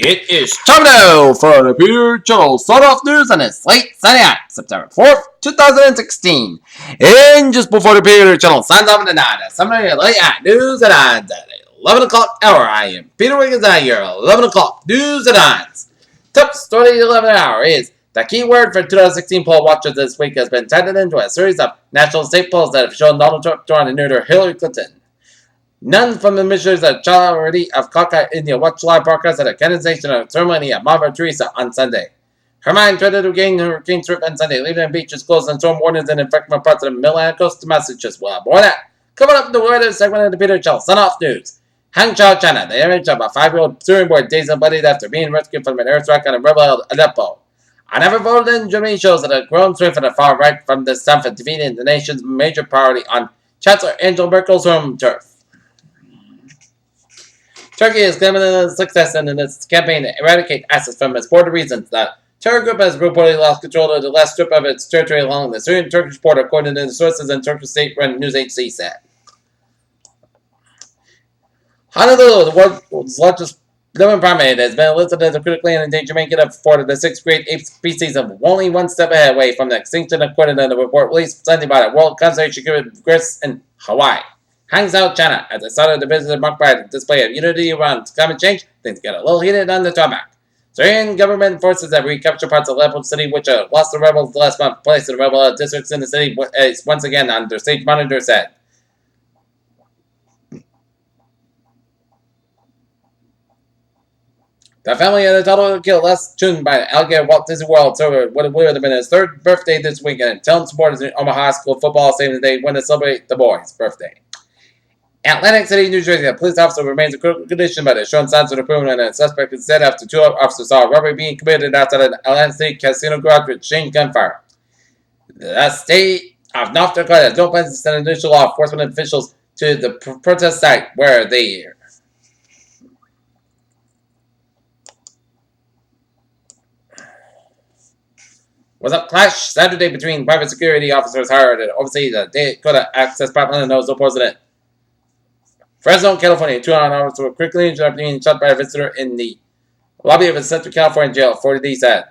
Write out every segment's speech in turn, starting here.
It is time now for the Peter Channel Start-Off News on this late Sunday night, September 4th, 2016. And just before the Peter Channel signs off tonight, Sunday late night news and odds at 11 o'clock hour. I am Peter Wiggins at your 11 o'clock news and odds. Top story 11 hour is the keyword for 2016 poll watchers this week has been tied into a series of national state polls that have shown Donald Trump drawing a near Hillary Clinton. None from the missionaries at Charity of Cockeye India watched live broadcast at a canonization ceremony at Mother Teresa on Sunday. Her mind threatened to gain hurricane trip on Sunday, leaving beaches closed and storm warnings and infected parts of the Milan coast to Massachusetts. Well, more that. Coming up in the weather segment of the Peter Channel Sun-Off News. Hangzhou, China. The image of a 5-year-old Syrian boy dazed and bloodied after being rescued from an airstrike on a rebel held Aleppo. I never voted in Germany shows that a growing swing for the far right from the south for defeating the nation's major priority on Chancellor Angela Merkel's home turf. Turkey is claiming a success in its campaign to eradicate ISIS from its border regions. The terror group has reportedly lost control of the last strip of its territory along the Syrian-Turkish border, according to the sources and Turkish state-run news agency said. Honolulu, the world's largest living primate, has been listed as a critically endangered making up for the 6th grade ape species of only one step ahead away from the extinction, according to the report released Sunday by the World Conservation Congress in Hawaii. Hangzhou, China. As I started the business marked by a display of unity around climate change, things got a little heated on the tarmac. Syrian government forces have recaptured parts of Aleppo City, which lost the rebels last month, placed the rebel districts in the city once again under state monitor said. The family had a total kill last June by an alligator Walt Disney World server what would have been his 3rd birthday this weekend. Telling supporters in Omaha School football saying that they went to celebrate the boy's birthday. Atlantic City, New Jersey, a police officer remains in critical condition but has shown signs of improvement, and a suspect is dead after 2 officers saw a robbery being committed outside an Atlantic City casino garage with chain gunfire. The state of North Dakota has no plans to send additional law enforcement officials to the protest site where they was a clash Saturday between private security officers hired to oversee the Dakota Access Pipeline and those opposing it. Fresno, California, 2 officers were quickly injured after being shot by a visitor in the lobby of a Central California jail, 40D said.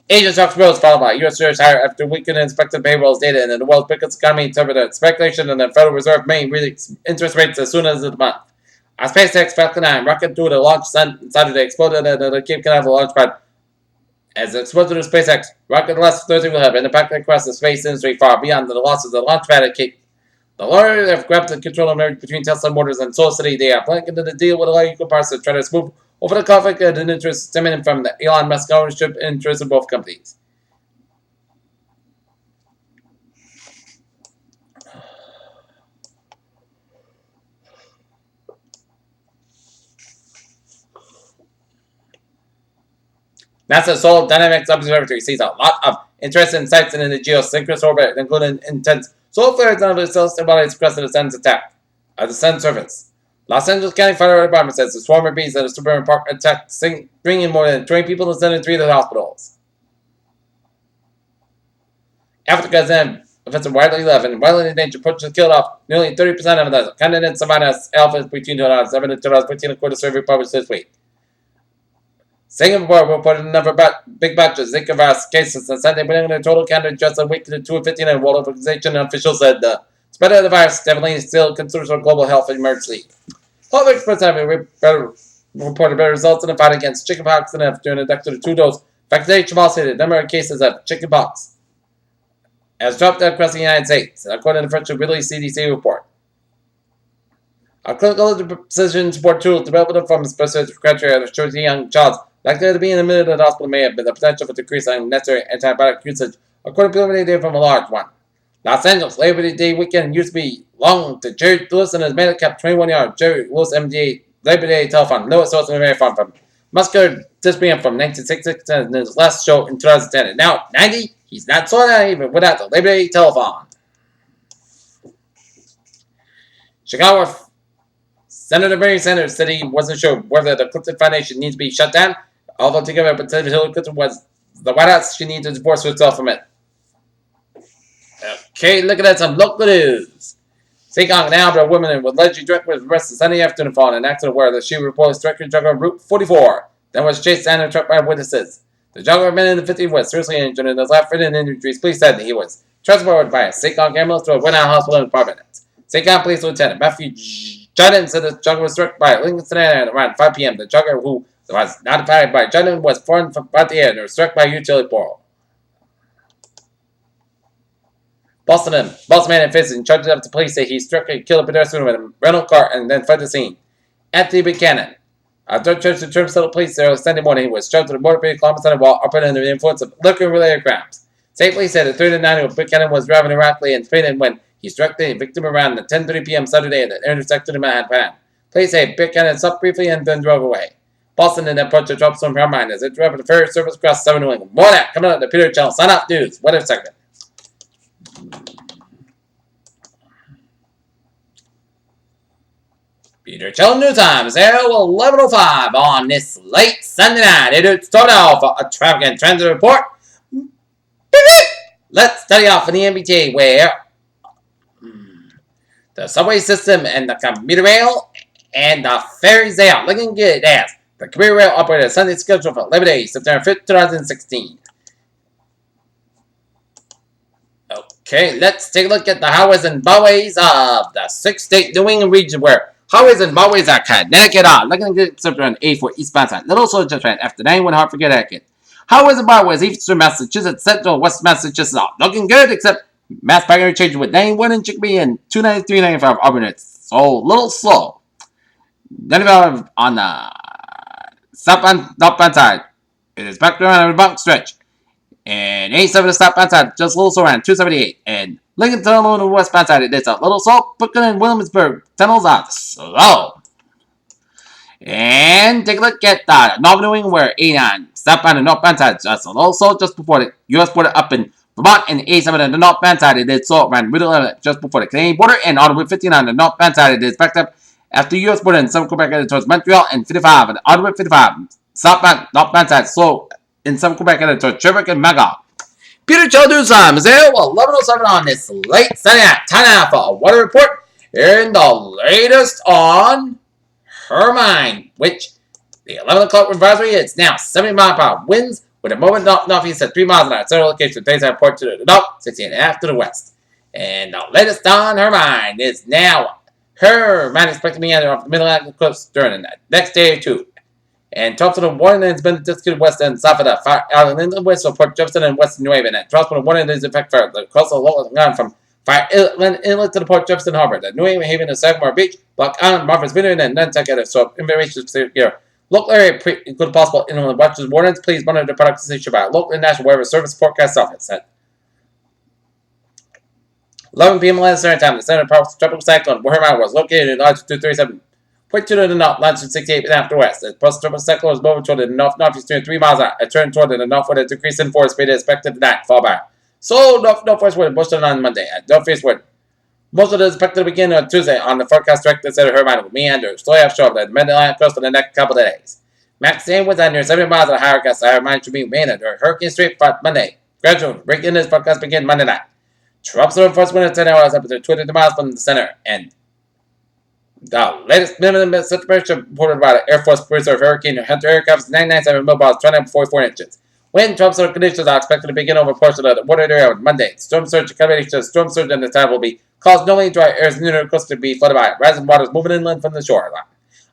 Asian stocks rose, followed by U.S. shares higher after weekend inspected payrolls data, and the world's biggest economy interpreted speculation and the Federal Reserve may release interest rates as soon as the month. A SpaceX Falcon 9 rocket due to launch Saturday exploded at the Cape Canaveral launch pad. As exploded to SpaceX, rocket last Thursday will have an impact across the space industry far beyond the losses of the launch pad at Cape. The lawyers have grabbed the control of marriage between Tesla Motors and Solar City. They are planning to the deal with a lot of parts to try to smooth over the conflict and interest stemming from the Elon Musk ownership interest in both companies. NASA's Solar Dynamics Observatory sees a lot of interesting sights in the geosynchronous orbit, including intense solar flares and other celestial bodies across the sun's attack of the sun's surface. Los Angeles County Fire Department says the swarm of bees at a suburban park attacked, bringing more than 20 people to send 3 to the hospitals. Africa's offensive widely loved and widely endangered poachers killed off nearly 30% of the continent savannas elephants between 2007 and 2014, according to a survey published this week. Singapore reported a number of big batches of Zika virus cases on Sunday, bringing the total count just a week to 215, and World Organization officials said the spread of the virus definitely still considers a global health emergency. Health experts have reported better results in the fight against chickenpox than after an inducted a 2-dose vaccination policy. The number of cases of chickenpox has dropped across the United States, according to the French released CDC report. A clinical precision support tool developed from specific criteria that shows young child likely to be in the middle of the hospital may have been the potential for decrease in necessary antibiotic usage, according to preliminary data from a large one. Los Angeles Labor Day weekend used to be long to Jerry Lewis and his man-kept 21-yard Jerry Lewis MDA Labor Day telephone. Lewis also a marathon from muscular dystrophy from 1966 and his last show in 2010. And now, 90, he's not so that even without the Labor Day telephone. Chicago Senator Bernie Sanders said he wasn't sure whether the Clinton Foundation needs to be shut down, although together, but said Hillary Clinton was the White House, she needs to divorce herself from it. Okay, looking at some local news. Seekonk, now a woman with allegedly drunk was arrested Sunday afternoon following an accident where she reportedly struck her drunk on Route 44. then was chased down and struck by witnesses. The juggler man in the 50 was seriously injured in his left foot and injuries. Police said that he was transported by a St. ambulance to a Winnow hospital in 5 minutes. St. Police Lieutenant Matthew Judden said the juggler was struck by a Lincoln sedan around 5 p.m. The juggler, who was notified by Judden, was thrown from the air and was struck by a utility pole. Boston man and Fitz charged up to police say he struck and killed a pedestrian with a rental car and then fled the scene. Anthony Buchanan. Third church to Turnstile police there Sunday morning. He was charged with a motor vehicle homicide while operating under the influence of liquor-related crimes. State police said the 39-year-old Buchanan was driving erratically and speeding when he struck the victim around 10:30 p.m. Saturday at the intersection of Manhattan. Police say Buchanan stopped briefly and then drove away. Boston then approached the drop zone from Hermine as it drove the ferry service across 7 New England. More of that coming out of the Peter Channel. Sign up news. Weather segment. Peter Channel News Time is 11:05 on this late Sunday night. It started off a traffic and transit report. Let's study off in the MBTA where the subway system and the commuter rail and the ferries they are looking good as the commuter rail operated a Sunday schedule for 11 days, September 5th, 2016. Okay, let's take a look at the highways and byways of the 6-state New England region where highways and byways are Connecticut are looking good except on 84 eastbound side. Little Soldier Trend after 91 Hartford, Connecticut. Highways and byways eastern Massachusetts, central west Massachusetts are looking good except Mass Pioneer change with 91 in Chicopee and 293 95 Auburn. It's so a little slow. 95 on the northbound side. It is back around the bunk stretch. And 87 to stopbound side, just a little slow around 278. And Lincoln Tunnel on the westbound side, it's a little slow. Brooklyn and Williamsburg tunnels are slow. And take a look at the Northern New England where 89 southbound and northbound side, just a little slow just before the U.S. border up in Vermont, and 87 on the northbound side, it is slow around middle of it just before the Canadian border, and on Route 15 on the northbound side, it is backed up after the U.S. border in some Quebec headed towards Montreal, and 55 on Route 55 southbound northbound side slow in some Quebec headed towards Sherbrooke and Magog. Peter Channel News Time is 11:07 on this late Sunday night. Time now for a weather report and the latest on Hermine, which the 11 o'clock advisory is now 70 mile per hour winds with a moment northeast at 3 miles an hour. Central location days have port to the north, 16.5 to the west. And the latest on Hermine is now Hermine expected to be off the middle Atlantic coast during the next day or two. And Thompson warning has been discussed west and south of the Fire Island in the west of Port Jefferson and western New Haven. And Thompson warning is in fact for the coastal local line from Fire Island Inlet to the Port Jefferson Harbor. The New Haven and Sagamore Beach, Block Island, Martha's Vineyard, and Nantucket. So information here. Local area include possible inland watches warnings. Please monitor the product issued by local and national weather service forecast office. At 11 p.m. Atlantic Standard Time, the center of tropical cyclone Hermine was located in longitude 237.2 to the north, longitude 68 to the west. The post-tropical cyclone was moving toward the northeast 3 miles out. It turned toward the northward at decrease in force speed expected tonight, fall by. So northwest wind pushed on Monday. At northeast wind, most of it is expected to begin on Tuesday. On the forecast director said Hermine will meander slowly offshore the mid-Atlantic coast for the next couple of days. Max winds at near 70 miles at a higher gust. Hermine should be mainland or hurricane straight for Monday. Gradual break-in this forecast begin Monday night. Trumps are first wind at 10 hours up to 22 miles from the center. And the latest minimum temperature reported by the Air Force Reserve Hurricane Hunter aircraft is 997 miles, 244 inches. Wind tropical conditions are expected to begin over portions of the water area on Monday. Storm surge combination of storm surge and the tide will be caused normally dry areas near the coast to be flooded by rising waters moving inland from the shoreline.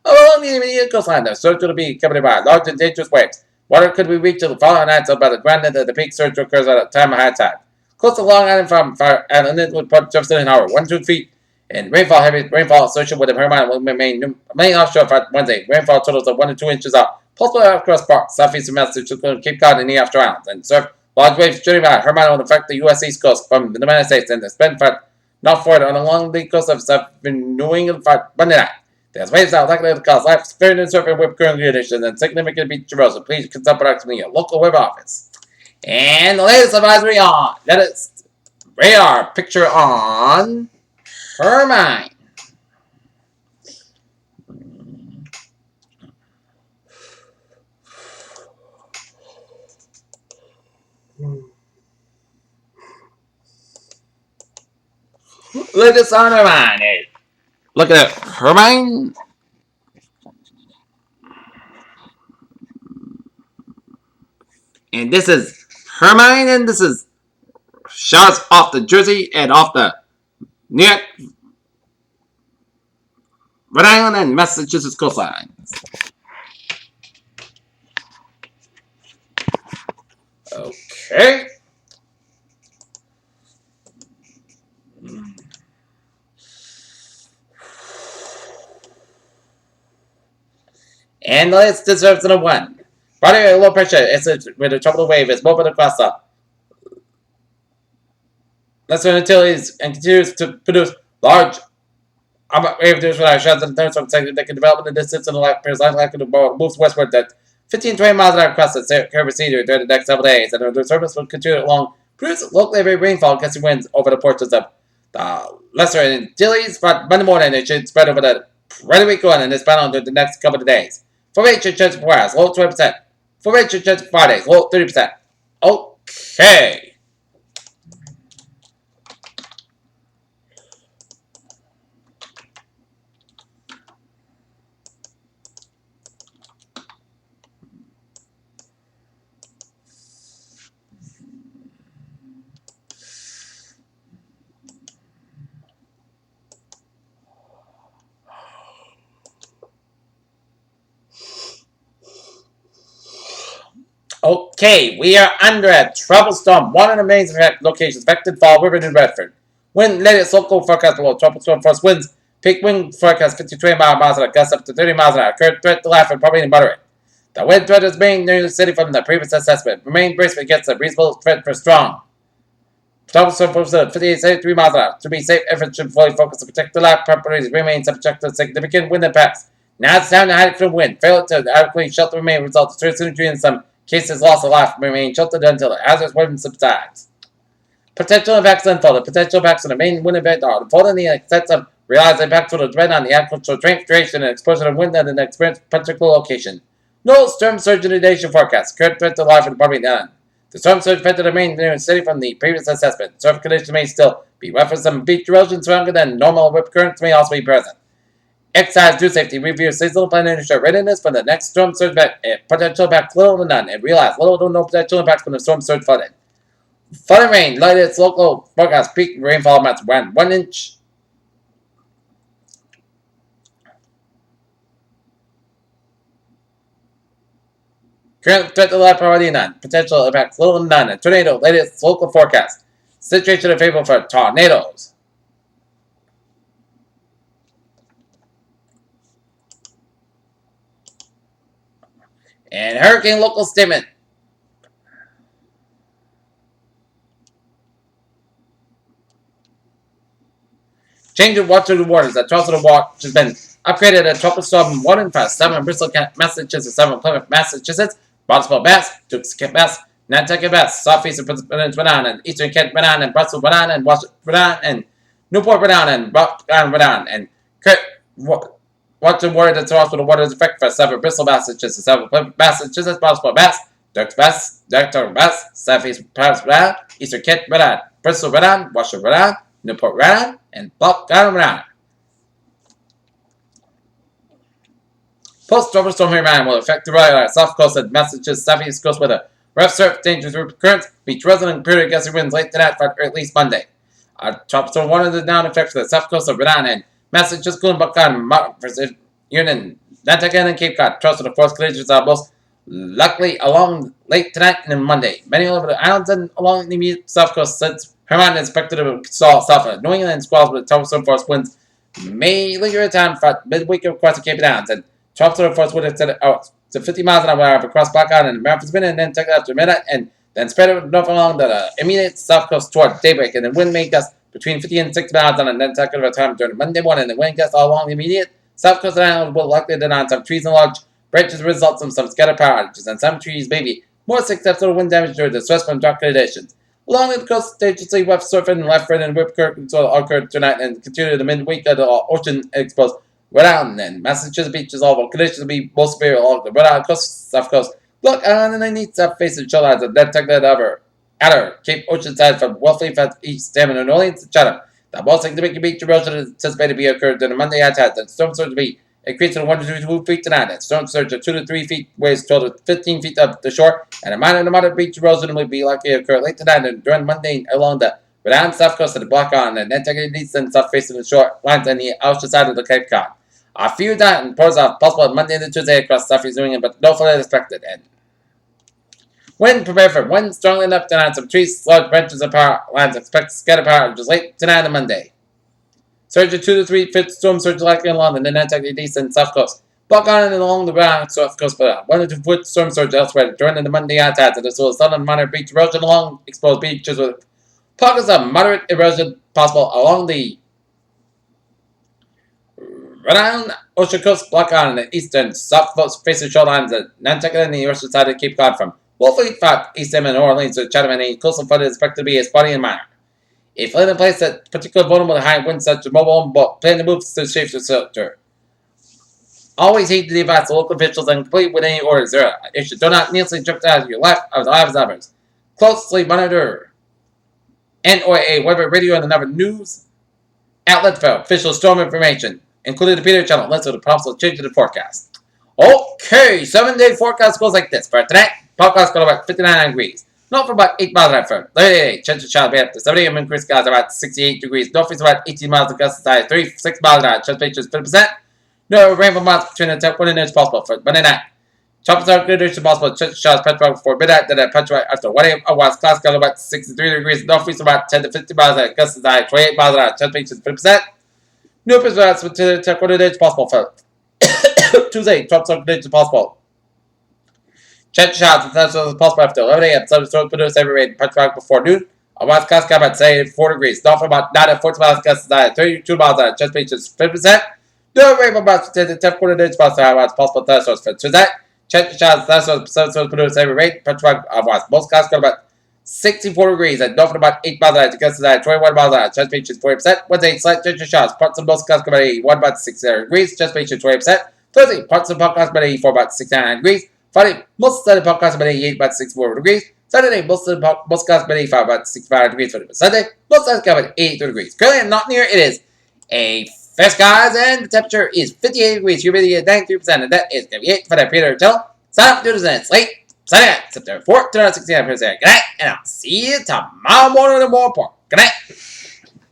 Along the immediate coastline, the surge will be accompanied by large and dangerous waves. Water could be reached to the following night by the ground that the peak surge occurs at a time of high tide. Coastal Long Island from Fire Island with Port Jefferson and Harbor, 1 to 2 feet. And rainfall, heavy rainfall associated with the Hermine will remain mainly offshore for Wednesday. Rainfall totals of 1 to 2 inches up. Possible across parts, southeastern Massachusetts, Cape Cod, and the offshore islands. And surf large waves driven by Hermine will affect the U.S. East Coast from the United States and the spread for northward on along the coast of southern New England for Monday night. There's waves that are likely to cause life, spirit, and surfing with current conditions and significant beach erosion. Please consult products from your local weather office. And the latest advisory on latest radar picture on Hermine. Latest on Hermine. Look at it. Hermine. And this is Hermine, and this is shots off the Jersey and off the New York, Rhode Island, and Massachusetts coastline. Okay. And the latest deserves in a 1. Body low pressure is with a tropical wave is moving across the lesser utilities and continues to produce large wave reduced without shots and thirds from second that can develop in the distance and the light appears likely to move westward at 15-20 miles an hour across the curve scenery during the next several days, and the surface will continue along produce locally heavy rainfall gusty winds over the portions of the lesser Antilles. But Monday morning it should spread over the pretty week going and this panel during the next couple of days. For rate should change for hours, low 20%. For rate should change for 5 days, low 30%. Okay. Okay, we are under a trouble storm. One of the main locations, affected Fall River, New Bedford. Wind latest local forecast below trouble storm force winds. Peak wind forecast 53 miles an hour, gusts up to 30 miles an hour. Current threat to laugh and probably moderate. The wind threat is being near the city from the previous assessment. Remain braced against a reasonable threat for strong. Trouble storm force 53 miles an hour. To be safe, efforts should fully focus to protect the lab properties remain subject to significant wind impacts. Now it's time to hide from wind. Fail to adequately shelter remain results in injury in some cases loss of life remain sheltered until the hazardous wind subsides. Potential impacts unfolded. Potential impacts on the main wind event are unfolding the extent of realized impacts will depend on the actual strength, duration, and exposure of wind at an experienced particular location. No storm surge in the nation forecast. Current threat to life and property none. The storm surge threat to the main near city from the previous assessment. Surf conditions may still be referenced. Some beach erosion stronger than normal. Rip currents may also be present. Exercise due safety. Review seasonal plan and ensure readiness for the next storm surge event. Potential impact little to none. And realize little to no potential impact from the storm surge flooding. Flooding rain. Latest local forecast peak rainfall amounts around 1 inch. Current threat to life already none. Potential impacts little to none. And tornado. Latest local forecast. Situation favorable for tornadoes. And hurricane local statement. Change of water to waters. The Charles of the Watch has been upgraded at Tropical Storm 1 and 5. 7 Bristol, Massachusetts. 7 Plymouth, Massachusetts. Boswell, Mass. Dukes, Kent, Mass. Nantucket, Mass. Southeastern Peninsula, Rhode Island. And Eastern Kent, Rhode Island. And Brussels, Rhode Island. And Washington, Rhode Island. And Newport, Rhode Island. And Rock Island, Rhode Island. And Watching water that's also the water is effective for 7 Bristol, Massachusetts. 7 Plymouth, Massachusetts. Boswell, Mass. Dukes, Mass. Dr. Mass. Southeast Paris, Rhode Island. Eastern Kent, Rhode Island. Bristol, Rhode Island. Washington, Rhode Island. Newport, Rhode Island. And Rock Island, Rhode Island. Post-tropical storm Hermine will affect the Rhode south coast and Massachusetts southeast coast with a rough surf, dangerous currents, beach resident period gusty winds late tonight or at least Monday. Tropical storm 1 is now in effect for the south coast of Rhode Island and Massachusetts, Buckhorn, Union, Nantucket, and Cape Cod. Trust the force conditions are most likely along late tonight and Monday. Many over the islands and along the immediate south coast since Hermine is expected to stall south. New England squalls with tropical storm force winds may linger at time for midweek across the Cape Downs and tropical force would have said to 50 miles an hour across Black Island and Memphis Minute and then take it after midnight and then spread it north along the immediate south coast toward daybreak and then wind may gust between 50 and 60 miles an hour and then take it over time during Monday morning. The wind gusts all along the immediate south coast of the island will likely deny some trees and large branches result in some scattered power outages and some trees may be more successful wind damage during the stress from dark conditions. Along the coast, dangerously rough surfing and left and whip currents will occur tonight and continue the midweek of the ocean exposed. Rhode Island and Massachusetts beaches, all conditions will be most severe along the Rhode Island coast, south coast. Look, Island and they need south facing shorelines and then take that over. Outer Cape Oceanside from Wellfleet east, Salmon, and New Orleans to Chatham. The most significant beach erosion is anticipated to be occurred during Monday at tides, and storm surge to be It creates a 1 to 2 feet tonight. A storm surge of 2 to 3 feet, waves 12 to 15 feet up the shore, and a minor to moderate beach erosion will be likely to occur late tonight and during Monday along the renowned south coast of the Block Island and Nantucket East and south facing the shore lines on the outer side of the Cape Cod. A few pours are possible Monday and Tuesday across southeast New England, but no further expected. And wind, prepare for wind strongly enough tonight. Some trees, large branches of power lines expect scatter power just late tonight and Monday. Surge of 2 to 3 feet storm surge likely along the Nantucket East and south coast. Block Island and along the ground south coast, but 1 to 2 foot storm surge elsewhere during the Monday high tides. And as well as southern minor beach erosion along exposed beaches with pockets of moderate erosion possible along the renowned ocean coast, Block Island, and eastern south facing shorelines at Nantucket and the western side of Cape Cod from Wolfleet, East End, and New Orleans to Chatham, and the coastal flood is expected to be spotty and minor. If land in place at particularly vulnerable to high winds such as mobile boat, plan to move to safe shelter. Always heed the advice of local officials and complete with any orders there. Issue. Do not needlessly drift out of your life of the lives of others. Closely monitor NOAA weather radio and another news outlet for official storm information, including the Peter Channel. Let's go to possible change to the forecast. Okay, 7-day forecast goes like this. For tonight, forecast goes about 59 degrees. North for about 8 miles an hour. Later, chance of showers up to 70 and increased skies about 68 degrees. North is about 18 miles of gust size, 36 miles an hour. Chance of 50%. No rainfall miles between the 10 and inches possible for Monday night. Choppers are good as possible. Chance of showers petrifying before midnight. Then petrifying after 1 a.m. Otherwise, clouds got about 63 degrees. North is about 10 to 50 miles an hour. Gust size, 28 miles an hour. Chance of 50%. No precipitations between the 10 and inches possible for Tuesday. Choppers are good as possible. Chance of showers as possible after 11 a.m. Some storms produce every rain petrifying before noon. Otherwise, clouds got about say 4 degrees. North for about 9 to 40 miles. Gust size, 32 miles an hour. Chance of 50%. No rainfall amounts to the 10 inches possible thunderstorms for Tuesday. Chance of showers thunderstorms produce every rain petrifying otherwise. Most clouds got about 64 degrees and north for about 8 miles an hour. Gust size 21 miles an hour. Chance of 40%. Wednesday, slight chance of showers. Parts of most clouds got about 81 about 60 degrees. Chance of 20%. Thursday, parts of the podcast about 84 about 69 degrees. Friday, most of the podcast about 88 about 64 degrees. Saturday, most of the most clouds about 85 about 65 degrees. For Sunday, most clouds got about 82 degrees. Currently, not near. It is a fair skies and the temperature is 58 degrees. Humidity is 93%, and that is going to be it for that Peter Channel. Sign up, do this, and it's late. Sunday night, September 4th, 2016. Good night, and I'll see you tomorrow morning with more report. Good night.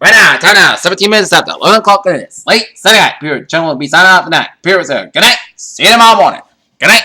Right now, time now, 17 minutes after 11 o'clock. It is late. Sunday night, Peter Channel will be signing off tonight. Peter is there. Good night. See you tomorrow morning. Good night.